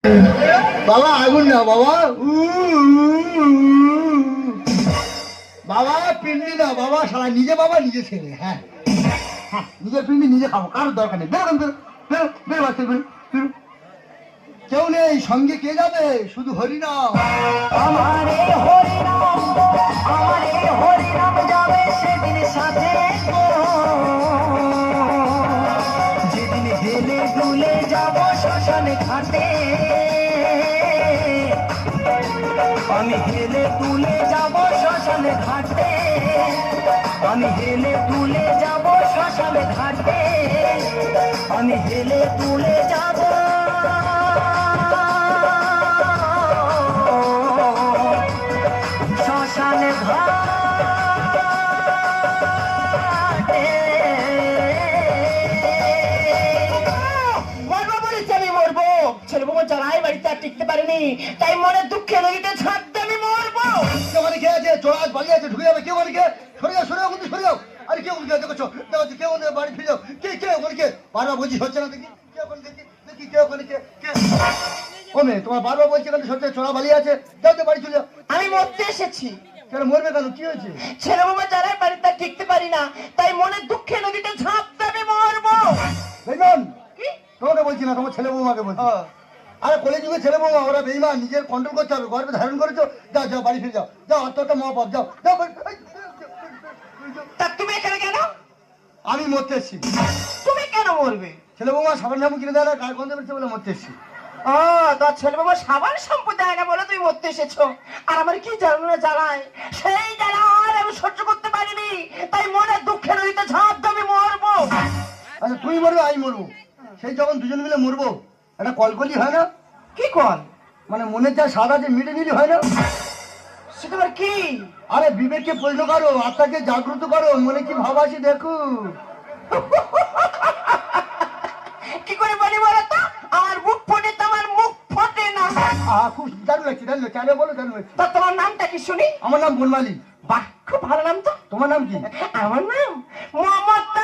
বাবা আগুন না বাবা, বাবা পিন্ডি না বাবা, সারা নিজে বাবা নিজে ছেলে। হ্যাঁ হ্যাঁ, নিজের পিন্ডি নিজে খাবো, কারোর দরকার নেই। কেউ নেই সঙ্গে, কে যাবে? শুধু হরিনাম। আমারে হরিনাম, আমারে হরিনাম যাবে সেদিন সাথে যেদিন হেলে দুলে যাব শ্মশানে ঘাটে। আমি হেলে দুলে যাব শ্মশানে ঘাটে, আমি হেলে দুলে যাব শ্মশানে ঘাটে, আমি হেলে দুলে যাব শ্মশানে ঘাটে। মরবো বলেছি আমি মরবো, ছেলে বউ জ্বালায় বাড়িতে আর টিকতে পারিনি, তাই মনে দুঃখে নদীতে ছাড়তে আমি মরবো। কেউ মানে কে আছে? চোরাজ বাড়ি আছে, ঢুকে যাবে। কেউ মানে কে? সরে যাও, সরে যাও, কিন্তু সরে যাও। আরে কেউ দেখছো দেখো, কেউ বাড়ি ফিরে যাও। কে কে ওখানে কে? বারবার বলছি হচ্ছে না, দেখি কে ওখানে, দেখি দেখি কে ওখানে, কে কে? ও মেয়ে, তোমার বারবার বলছি কেন সত্যি চোরা বালি আছে, যাও তো বাড়ি চলে যাও। আমি মরতে এসেছি। কেন মরবে কেন? কি হয়েছে? ছেলে বাবা জ্বালায় বাড়িতে আর টিকতে পারি না, তাই মনে দুঃখে নদীতে ঝাঁপতে আমি মরবো। বেইমান, কি? তোমাকে বলছি না, তোমার ছেলে বৌমাকে বলছি। আরে কলেজ যুগে ছেলে বৌমা ওরা বেইমান, নিজের কন্ট্রোল করতে হবে, গর্বে ধারণ করেছো। যাও যাও বাড়ি ফিরে যাও, যাও আত্মটা মহাপাপ, যাও যাও তা তুমি এখানে কেন? আমি মরতে এসছি। তুমি কেন মরবে? ছেলে বৌমা সাবান সাবু কিনে দেয় না, গায়ে গন্ধ বেরোচ্ছে বলে মরতে এসছি। ও, তোর ছেলে বাবা সাবান শ্যাম্পু দেয় না বলে তুমি মরতে এসেছো। আর আমার কি জ্বালানো জ্বালায়, সেই জ্বালা আর আমি সহ্য করতে পারিনি, তাই মনে দুঃখে নদীতে ঝাঁপ দিয়ে আমি মরবো। আচ্ছা তুমি মরবে আমি মরবো, সেই যখন দুজন মিলে মরবো একটা কলকলি হয় না? কি কল? মানে মনের যা স্বাদ আছে মিটে নিলে হয় না? সেটা আবার কি? আরে বিবেককে পরিণ করো, আত্মাকে জাগ্রত করো, মনে কি ভাব আছে দেখো। কি করে বলি বলো তো? আমার বুক ফোটে তো আমার মুখ ফোটে না। খুব দারুণ লাগছে, দারুণ লাগছে, আরে বলো দারুণ লাগছে। তা তোমার নামটা কি শুনি? আমার নাম বনমালী। বাহ, খুব ভালো নাম তো। তোমার নাম কি? আমার নাম মোহাম্মদ